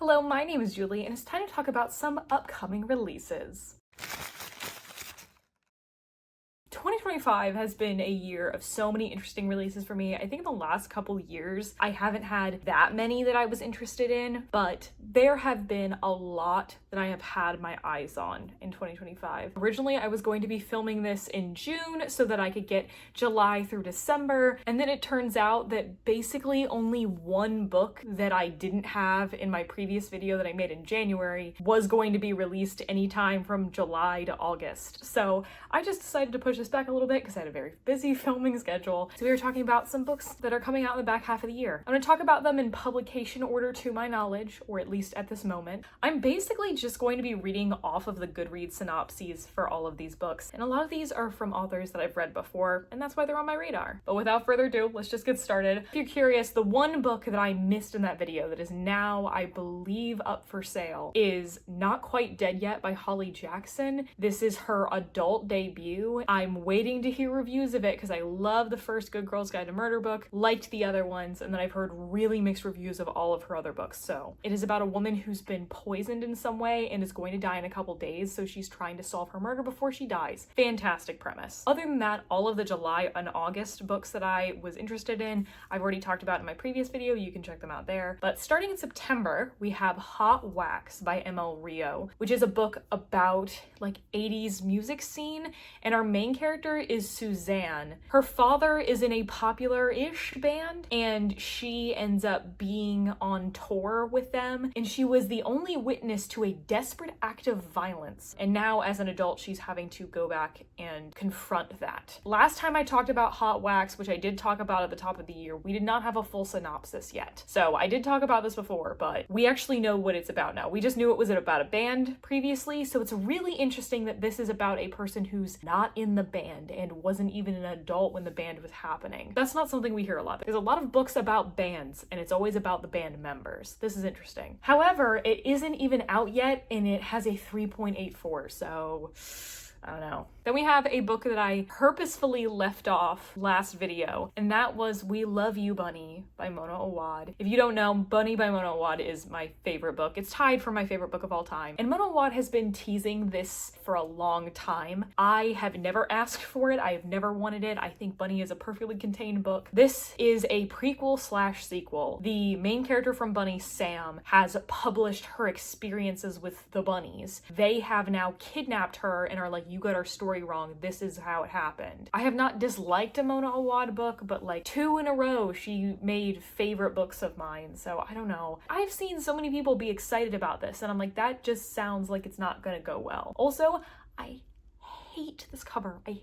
Hello, my name is Julie, and it's time to talk about some upcoming releases. 2025 has been a year of so many interesting releases for me. I think in the last couple years, I haven't had that many that I was interested in, but there have been a lot that I have had my eyes on in 2025. Originally, I was going to be filming this in June so that I could get July through December, and then it turns out that basically only one book that I didn't have in my previous video that I made in January was going to be released anytime from July to August. So I just decided to push this back a little bit because I had a very busy filming schedule. So we were talking about some books that are coming out in the back half of the year. I'm going to talk about them in publication order to my knowledge, or at least at this moment. I'm basically just going to be reading off of the Goodreads synopses for all of these books, and a lot of these are from authors that I've read before, and that's why they're on my radar. But without further ado, let's just get started. If you're curious, the one book that I missed in that video that is now, I believe, up for sale is Not Quite Dead Yet by Holly Jackson. This is her adult debut. I'm waiting to hear reviews of it because I love the first Good Girl's Guide to Murder book, liked the other ones, and then I've heard really mixed reviews of all of her other books. So it is about a woman who's been poisoned in some way and is going to die in a couple days, so she's trying to solve her murder before she dies. Fantastic premise. Other than that, all of the July and August books that I was interested in, I've already talked about in my previous video. You can check them out there. But starting in September, we have Hot Wax by ML Rio, which is a book about like 80s music scene, and our main character is Suzanne. Her father is in a popular-ish band, and she ends up being on tour with them, and she was the only witness to a desperate act of violence, and now as an adult she's having to go back and confront that. Last time I talked about Hot Wax, which I did talk about at the top of the year, we did not have a full synopsis yet. So I did talk about this before, but we actually know what it's about now. We just knew it was about a band previously, so it's really interesting that this is about a person who's not in the band and wasn't even an adult when the band was happening. That's not something we hear a lot. There's a lot of books about bands, and it's always about the band members. This is interesting. However, it isn't even out yet, and it has a 3.84, so I don't know. Then we have a book that I purposefully left off last video, and that was We Love You, Bunny by Mona Awad. If you don't know, Bunny by Mona Awad is my favorite book. It's tied for my favorite book of all time. And Mona Awad has been teasing this for a long time. I have never asked for it. I have never wanted it. I think Bunny is a perfectly contained book. This is a prequel slash sequel. The main character from Bunny, Sam, has published her experiences with the bunnies. They have now kidnapped her and are like, you got our story wrong. This is how it happened. I have not disliked a Mona Awad book, but like 2 in a row she made favorite books of mine. So I don't know. I've seen so many people be excited about this, and I'm like, that just sounds like it's not gonna go well. Also, I hate this cover. I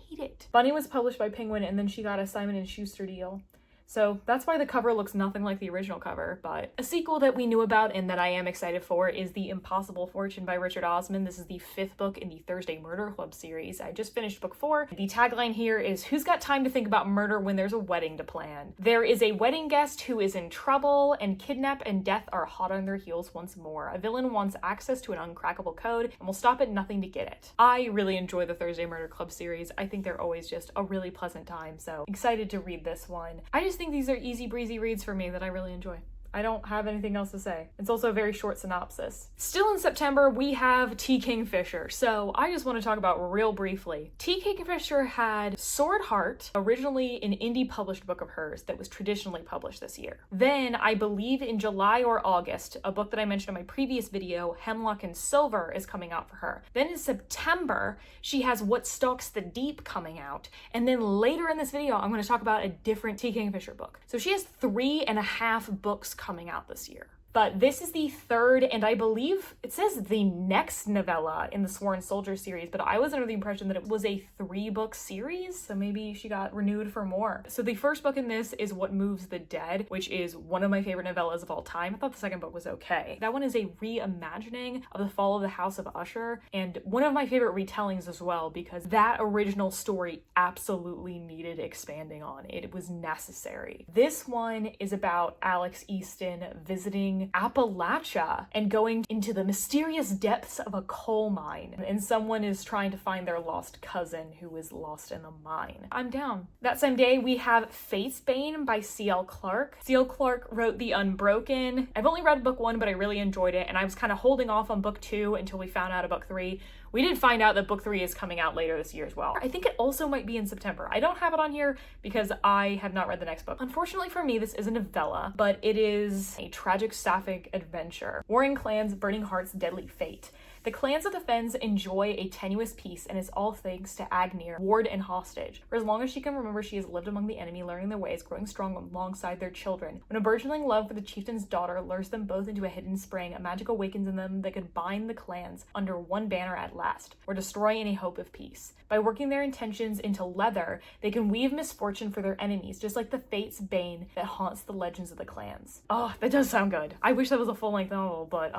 hate it. Bunny was published by Penguin, and then she got a Simon & Schuster deal. So that's why the cover looks nothing like the original cover. But a sequel that we knew about and that I am excited for is The Impossible Fortune by Richard Osman. This is the 5th book in the Thursday Murder Club series. I just finished book 4. The tagline here is, who's got time to think about murder when there's a wedding to plan? There is a wedding guest who is in trouble, and kidnap and death are hot on their heels once more. A villain wants access to an uncrackable code and will stop at nothing to get it. I really enjoy the Thursday Murder Club series. I think they're always just a really pleasant time, so excited to read this one. I just think these are easy breezy reads for me that I really enjoy. I don't have anything else to say. It's also a very short synopsis. Still in September, we have T. Kingfisher. So I just want to talk about real briefly. T. Kingfisher had Sword Heart, originally an indie published book of hers that was traditionally published this year. Then I believe in July or August, a book that I mentioned in my previous video, Hemlock and Silver, is coming out for her. Then in September, she has What Stalks the Deep coming out. And then later in this video, I'm going to talk about a different T. Kingfisher book. So she has 3.5 books coming out this year. But this is the 3rd, and I believe it says the next novella in the Sworn Soldier series, but I was under the impression that it was a 3-book series, so maybe she got renewed for more. So the first book in this is What Moves the Dead, which is one of my favorite novellas of all time. I thought the second book was okay. That one is a reimagining of The Fall of the House of Usher, and one of my favorite retellings as well, because that original story absolutely needed expanding on. It was necessary. This one is about Alex Easton visiting leaving Appalachia and going into the mysterious depths of a coal mine, and someone is trying to find their lost cousin who is lost in a mine. I'm down. That same day, we have Fate's Bane by C.L. Clarke. C.L. Clarke wrote The Unbroken. I've only read book 1, but I really enjoyed it, and I was kind of holding off on book 2 until we found out about book 3. We did find out that book 3 is coming out later this year as well. I think it also might be in September. I don't have it on here because I have not read the next book. Unfortunately for me, this is a novella, but it is a tragic sapphic adventure. Warring clans, burning hearts, deadly fate. The clans of the Fens enjoy a tenuous peace, and it's all thanks to Agnir, ward and hostage. For as long as she can remember, she has lived among the enemy, learning their ways, growing strong alongside their children. When a burgeoning love for the chieftain's daughter lures them both into a hidden spring, a magic awakens in them that could bind the clans under one banner at last, or destroy any hope of peace. By working their intentions into leather, they can weave misfortune for their enemies, just like the Fate's Bane that haunts the legends of the clans. Oh, that does sound good. I wish that was a full-length novel, but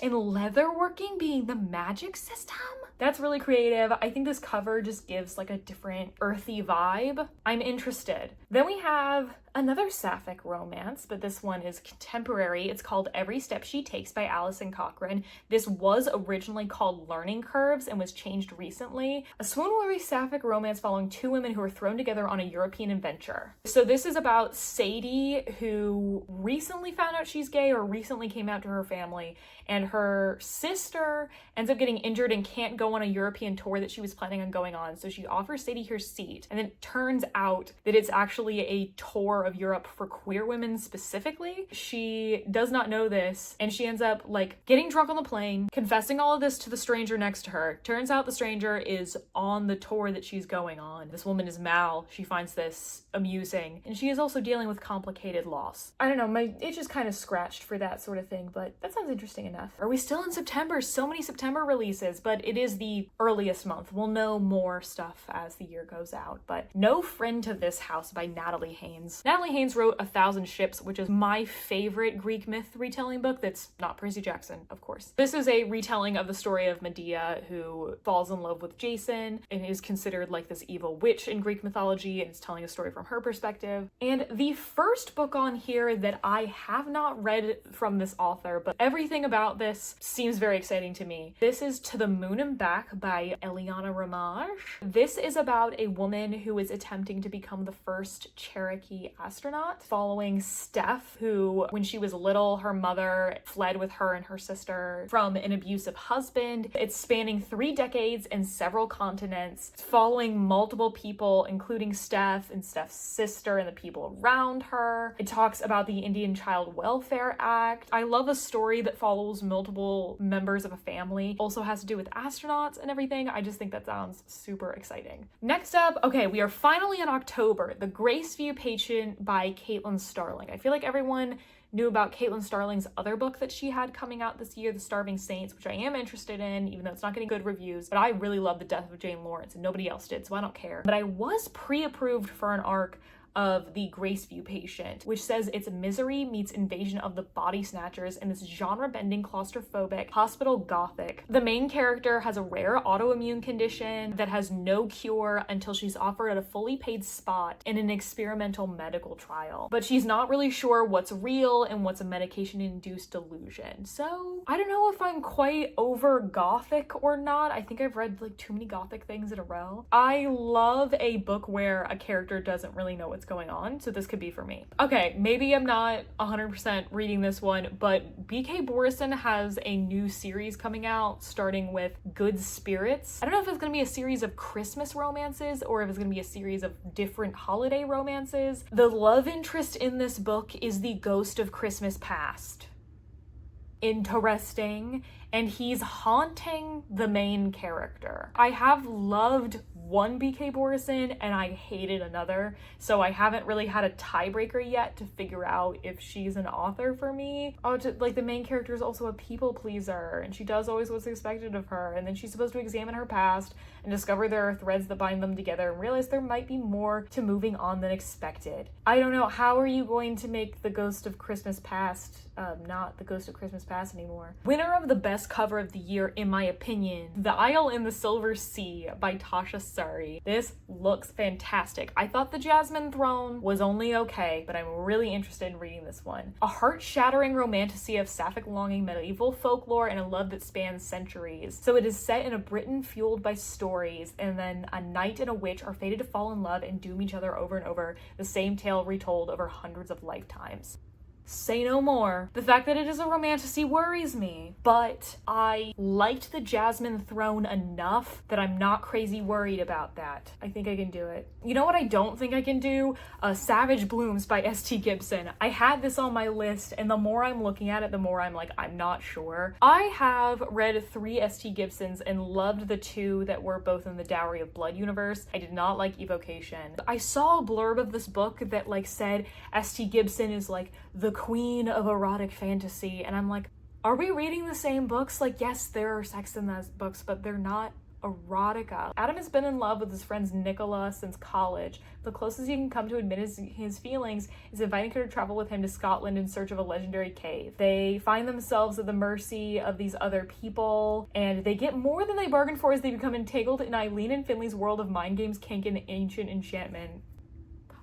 and leatherworking being the magic system? That's really creative. I think this cover just gives like a different earthy vibe. I'm interested. Then we have another sapphic romance, but this one is contemporary. It's called Every Step She Takes by Alison Cochrane. This was originally called Learning Curves and was changed recently. A swoon-worthy sapphic romance following two women who are thrown together on a European adventure. So this is about Sadie, who recently found out she's gay or recently came out to her family, and her sister ends up getting injured and can't go on a European tour that she was planning on going on. So she offers Sadie her seat, and it turns out that it's actually a tour of Europe for queer women specifically. She does not know this, and she ends up like getting drunk on the plane, confessing all of this to the stranger next to her. Turns out the stranger is on the tour that she's going on. This woman is Mal. She finds this amusing, and she is also dealing with complicated loss. I don't know, my itch is kind of scratched for that sort of thing, but that sounds interesting enough. Are we still in September? So many September releases, but it is the earliest month. We'll know more stuff as the year goes out, but No Friend to This House by Natalie Haynes. Natalie Haynes wrote 1,000 Ships, which is my favorite Greek myth retelling book that's not Percy Jackson, of course. This is a retelling of the story of Medea, who falls in love with Jason and is considered like this evil witch in Greek mythology, and it's telling a story from her perspective. And the first book on here that I have not read from this author, but everything about this seems very exciting to me. This is To the Moon and Back by Eliana Ramage. This is about a woman who is attempting to become the first Cherokee astronaut, following Steph, who, when she was little, her mother fled with her and her sister from an abusive husband. It's spanning 3 decades and several continents. It's following multiple people, including Steph and Steph's sister and the people around her. It talks about the Indian Child Welfare Act. I love a story that follows multiple members of a family. Also has to do with astronauts and everything. I just think that sounds super exciting. Next up, okay, we are finally in October. The Graceview Patient by Caitlin Starling. I feel like everyone knew about Caitlin Starling's other book that she had coming out this year, The Starving Saints, which I am interested in, even though it's not getting good reviews. But I really love The Death of Jane Lawrence, and nobody else did, so I don't care. But I was pre-approved for an arc of The Graceview Patient, which says it's misery meets invasion of the body snatchers in this genre-bending, claustrophobic hospital gothic. The main character has a rare autoimmune condition that has no cure until she's offered a fully paid spot in an experimental medical trial. But she's not really sure what's real and what's a medication-induced delusion. So I don't know if I'm quite over gothic or not. I think I've read like too many gothic things in a row. I love a book where a character doesn't really know what's going on, so this could be for me. Okay, maybe I'm not 100% reading this one, but BK Borison has a new series coming out starting with Good Spirits. I don't know if it's going to be a series of Christmas romances or if it's going to be a series of different holiday romances. The love interest in this book is the ghost of Christmas past. Interesting. And he's haunting the main character. I have loved one BK Borison and I hated another, so I haven't really had a tiebreaker yet to figure out if she's an author for me. Oh, like the main character is also a people pleaser, and she does always what's expected of her, and then she's supposed to examine her past and discover there are threads that bind them together and realize there might be more to moving on than expected. I don't know, how are you going to make the Ghost of Christmas Past not the Ghost of Christmas Past fast anymore. Winner of the best cover of the year, in my opinion, The Isle in the Silver Sea by Tasha Suri. This looks fantastic. I thought The Jasmine Throne was only okay, but I'm really interested in reading this one. A heart-shattering romantasy of sapphic longing, medieval folklore, and a love that spans centuries. So it is set in a Britain fueled by stories, and then a knight and a witch are fated to fall in love and doom each other over and over, the same tale retold over hundreds of lifetimes. Say no more. The fact that it is a romantasy worries me, but I liked The Jasmine Throne enough that I'm not crazy worried about that. I think I can do it. You know what I don't think I can do? Savage Blooms by S.T. Gibson. I had this on my list, and the more I'm looking at it, the more I'm like, I'm not sure. I have read 3 S.T. Gibsons and loved the 2 that were both in the Dowry of Blood universe. I did not like Evocation. I saw a blurb of this book that like said S.T. Gibson is like the queen of erotic fantasy, and I'm like, are we reading the same books? Like, yes, there are sex in those books, but they're not erotica. Adam has been in love with his friend Nicola since college. The closest he can come to admit his feelings is inviting her to travel with him to Scotland in search of a legendary cave. They find themselves at the mercy of these other people, and they get more than they bargained for as they become entangled in Eileen and Finley's world of mind games, kink, and ancient enchantment.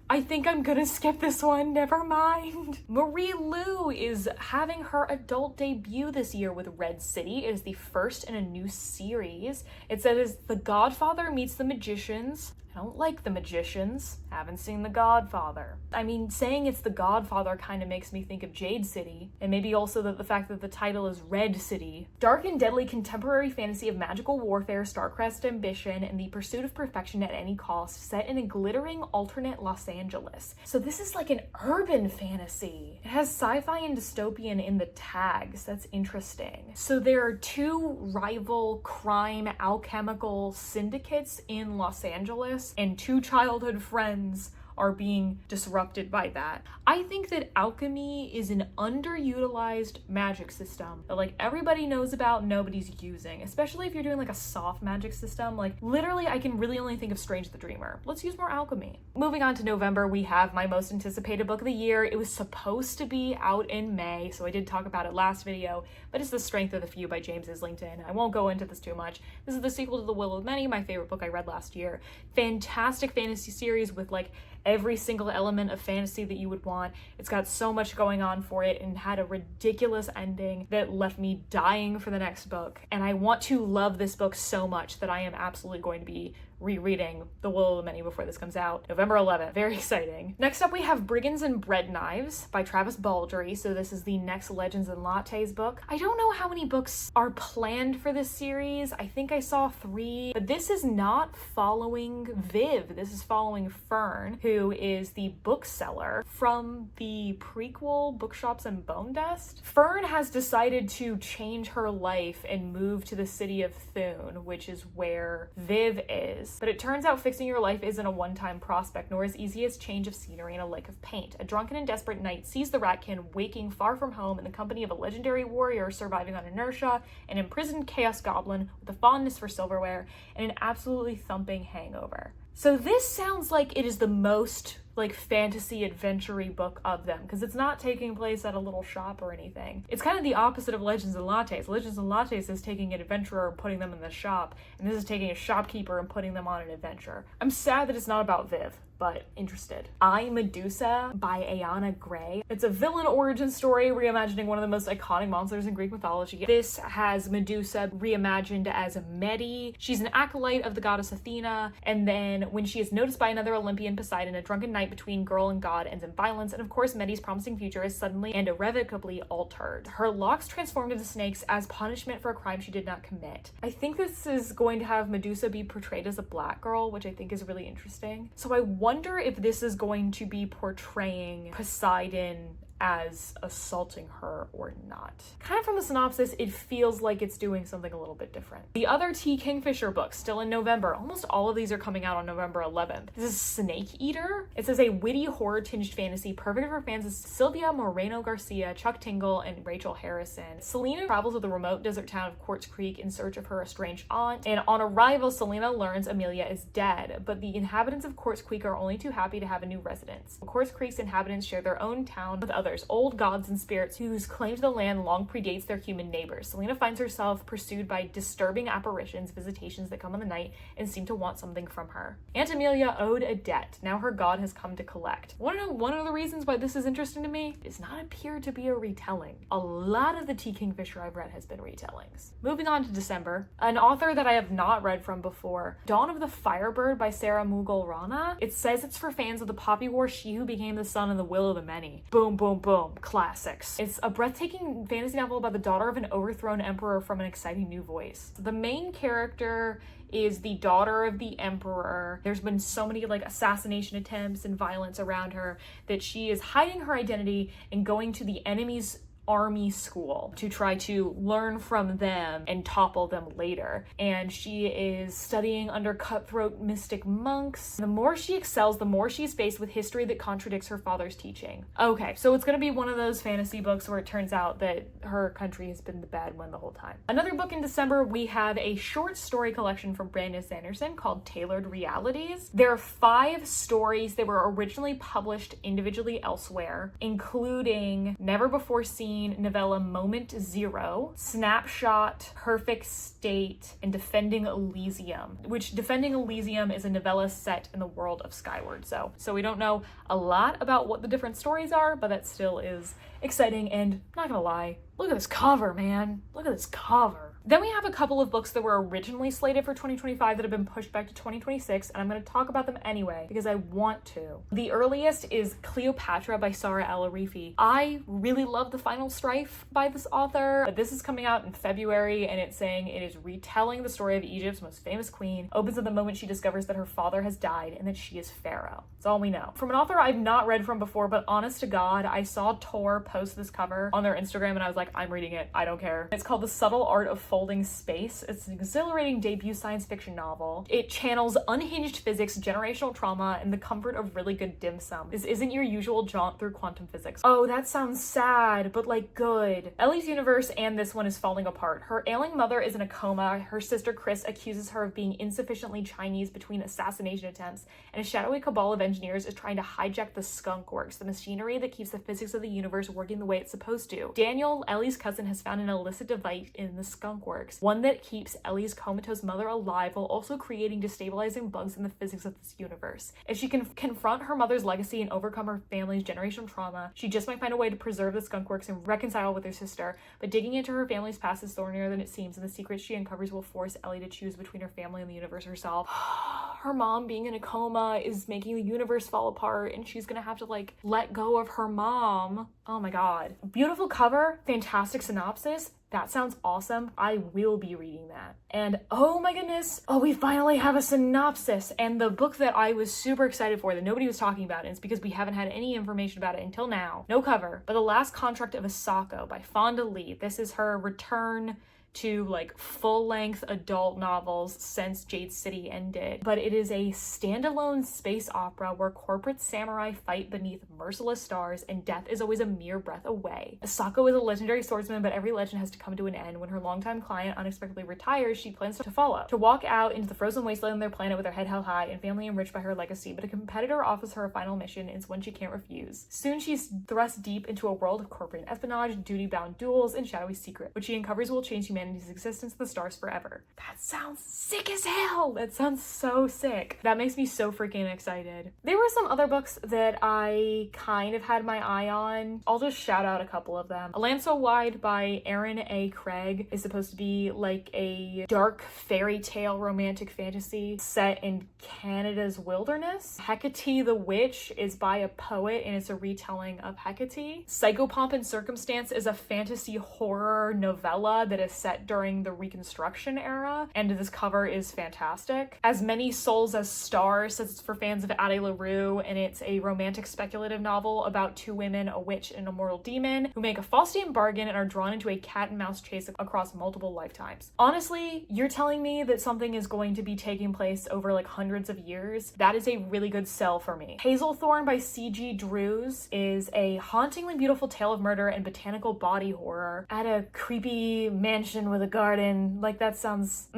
I think I'm gonna skip this one, never mind. Marie Lu is having her adult debut this year with Red City. It is the first in a new series. It says The Godfather meets the Magicians. I don't like The Magicians. Haven't seen The Godfather. I mean, saying it's The Godfather kind of makes me think of Jade City, and maybe also that the fact that the title is Red City. Dark and deadly contemporary fantasy of magical warfare, star-crossed ambition, and the pursuit of perfection at any cost, set in a glittering alternate Los Angeles. So this is like an urban fantasy. It has sci-fi and dystopian in the tags. That's interesting. So there are 2 rival crime alchemical syndicates in Los Angeles, and 2 childhood friends are being disrupted by that. I think that alchemy is an underutilized magic system that like everybody knows about, nobody's using, especially if you're doing like a soft magic system. Like literally I can really only think of Strange the Dreamer. Let's use more alchemy. Moving on to November, we have my most anticipated book of the year. It was supposed to be out in May, so I did talk about it last video, but it's The Strength of the Few by James Islington. I won't go into this too much. This is the sequel to The Will of Many, my favorite book I read last year. Fantastic fantasy series with like every single element of fantasy that you would want. It's got so much going on for it and had a ridiculous ending that left me dying for the next book. And I want to love this book so much that I am absolutely going to be rereading The Will of the Many before this comes out. November 11th. Very exciting. Next up we have Brigands and Bread Knives by Travis Baldree. So this is the next Legends and Lattes book. I don't know how many books are planned for this series. I think I saw 3, but this is not following Viv. This is following Fern, who is the bookseller from the prequel Bookshops and Bone Dust. Fern has decided to change her life and move to the city of Thune, which is where Viv is. But it turns out fixing your life isn't a one-time prospect, nor as easy as change of scenery and a lick of paint. A drunken and desperate knight sees the ratkin waking far from home in the company of a legendary warrior surviving on inertia, an imprisoned chaos goblin with a fondness for silverware, and an absolutely thumping hangover. So this sounds like it is the most like fantasy adventure-y book of them, because it's not taking place at a little shop or anything. It's kind of the opposite of Legends and Lattes. Legends and Lattes is taking an adventurer and putting them in the shop, and this is taking a shopkeeper and putting them on an adventure. I'm sad that it's not about Viv, but interested. I, Medusa by Ayanna Gray. It's a villain origin story reimagining one of the most iconic monsters in Greek mythology. This has Medusa reimagined as Medi. She's an acolyte of the goddess Athena, and then when she is noticed by another Olympian, Poseidon, a drunken night between girl and god ends in violence, and of course Medi's promising future is suddenly and irrevocably altered. Her locks transformed into snakes as punishment for a crime she did not commit. I think this is going to have Medusa be portrayed as a black girl, which I think is really interesting. So I wonder if this is going to be portraying Poseidon as assaulting her or not. Kind of from the synopsis, it feels like it's doing something a little bit different. The other T. Kingfisher books, still in November. Almost all of these are coming out on November 11th. This is Snake Eater. It says a witty horror-tinged fantasy perfect for fans of Sylvia Moreno Garcia, Chuck Tingle, and Rachel Harrison. Selena travels to the remote desert town of Quartz Creek in search of her estranged aunt, and on arrival, Selena learns Amelia is dead, but the inhabitants of Quartz Creek are only too happy to have a new residence. Quartz Creek's inhabitants share their own town with other others, old gods and spirits whose claim to the land long predates their human neighbors. Selena finds herself pursued by disturbing apparitions, visitations that come in the night and seem to want something from her. Aunt Amelia owed a debt. Now her god has come to collect. Want to know one of the reasons why this is interesting to me? It does not appear to be a retelling. A lot of the T. Kingfisher I've read has been retellings. Moving on to December, an author that I have not read from before, Dawn of the Firebird by Sarah Mughal Rana. It says it's for fans of the Poppy War, She Who Became the Sun, and The Will of the Many. Boom, boom, boom. Classics. It's a breathtaking fantasy novel about the daughter of an overthrown emperor from an exciting new voice. The main character is the daughter of the emperor. There's been so many like assassination attempts and violence around her that she is hiding her identity and going to the enemy's army school to try to learn from them and topple them later. And she is studying under cutthroat mystic monks. The more she excels, the more she's faced with history that contradicts her father's teaching. Okay, so it's gonna be one of those fantasy books where it turns out that her country has been the bad one the whole time. Another book in December, we have a short story collection from Brandon Sanderson called Tailored Realities. There are 5 stories that were originally published individually elsewhere, including Never Before Seen novella Moment Zero, Snapshot, Perfect State, and Defending Elysium, which Defending Elysium is a novella set in the world of Skyward. So we don't know a lot about what the different stories are, but that still is exciting. And not gonna lie, look at this cover, man. Look at this cover. Then we have a couple of books that were originally slated for 2025 that have been pushed back to 2026, and I'm going to talk about them anyway because I want to. The earliest is Cleopatra by Sara El-Arifi. I really love The Final Strife by this author, but this is coming out in February, and it's saying it is retelling the story of Egypt's most famous queen, opens at the moment she discovers that her father has died and that she is pharaoh. That's all we know. From an author I've not read from before, but honest to God, I saw Tor post this cover on their Instagram, and I was like, I'm reading it. I don't care. It's called The Subtle Art of Folding Space. It's an exhilarating debut science fiction novel. It channels unhinged physics, generational trauma, and the comfort of really good dim sum. This isn't your usual jaunt through quantum physics. Oh, that sounds sad, but like good. Ellie's universe and this one is falling apart. Her ailing mother is in a coma. Her sister Chris accuses her of being insufficiently Chinese between assassination attempts, and a shadowy cabal of engineers is trying to hijack the skunk works, the machinery that keeps the physics of the universe working the way it's supposed to. Daniel, Ellie's cousin, has found an illicit device in the skunk works, one that keeps Ellie's comatose mother alive while also creating destabilizing bugs in the physics of this universe. If she can confront her mother's legacy and overcome her family's generational trauma, she just might find a way to preserve the skunk works and reconcile with her sister, but digging into her family's past is thornier than it seems, and the secrets she uncovers will force Ellie to choose between her family and the universe herself. Her mom being in a coma is making the universe fall apart, and she's gonna have to like let go of her mom. Oh my god. Beautiful cover, fantastic synopsis. That sounds awesome. I will be reading that. And oh my goodness, we finally have a synopsis. And the book that I was super excited for that nobody was talking about, and it's because we haven't had any information about it until now. No cover, but The Last Contract of Asako by Fonda Lee. This is her return to like full-length adult novels since Jade City ended, but it is a standalone space opera where corporate samurai fight beneath merciless stars and death is always a mere breath away. Asako is a legendary swordsman, but every legend has to come to an end. When her longtime client unexpectedly retires, she plans to follow, to walk out into the frozen wasteland of their planet with her head held high and family enriched by her legacy, but a competitor offers her a final mission, and it's one she can't refuse. Soon she's thrust deep into a world of corporate espionage, duty-bound duels, and shadowy secret, which she uncovers will change humanity's existence in the stars forever. That sounds sick as hell! That sounds so sick. That makes me so freaking excited. There were some other books that I kind of had my eye on. I'll just shout out a couple of them. A Land So Wide by Aaron A. Craig is supposed to be like a dark fairy tale romantic fantasy set in Canada's wilderness. Hecate the Witch is by a poet, and it's a retelling of Hecate. Psychopomp and Circumstance is a fantasy horror novella that is set during the Reconstruction era, and this cover is fantastic. As Many Souls as Stars says it's for fans of Addie LaRue, and it's a romantic speculative novel about 2 women, a witch and a mortal demon, who make a Faustian bargain and are drawn into a cat and mouse chase across multiple lifetimes. Honestly, you're telling me that something is going to be taking place over like hundreds of years? That is a really good sell for me. Hazelthorn by C.G. Drews is a hauntingly beautiful tale of murder and botanical body horror at a creepy mansion mansion with a garden. Like, that sounds,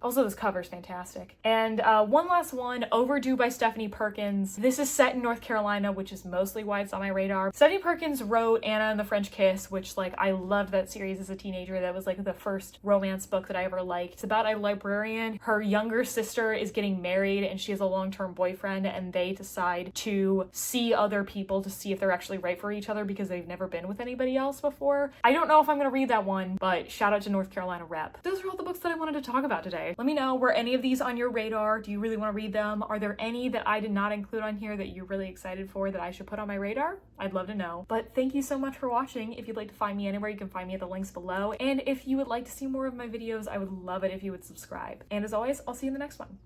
Also, this cover's fantastic. And one last one, Overdue by Stephanie Perkins. This is set in North Carolina, which is mostly why it's on my radar. Stephanie Perkins wrote Anna and the French Kiss, which, like, I loved that series as a teenager. That was, like, the first romance book that I ever liked. It's about a librarian. Her younger sister is getting married and she has a long-term boyfriend, and they decide to see other people to see if they're actually right for each other because they've never been with anybody else before. I don't know if I'm gonna read that one, but shout out to North Carolina rep. Those are all the books that I wanted to talk about today. Let me know, were any of these on your radar? Do you really want to read them? Are there any that I did not include on here that you're really excited for that I should put on my radar? I'd love to know. But thank you so much for watching. If you'd like to find me anywhere, you can find me at the links below. And if you would like to see more of my videos, I would love it if you would subscribe. And as always, I'll see you in the next one.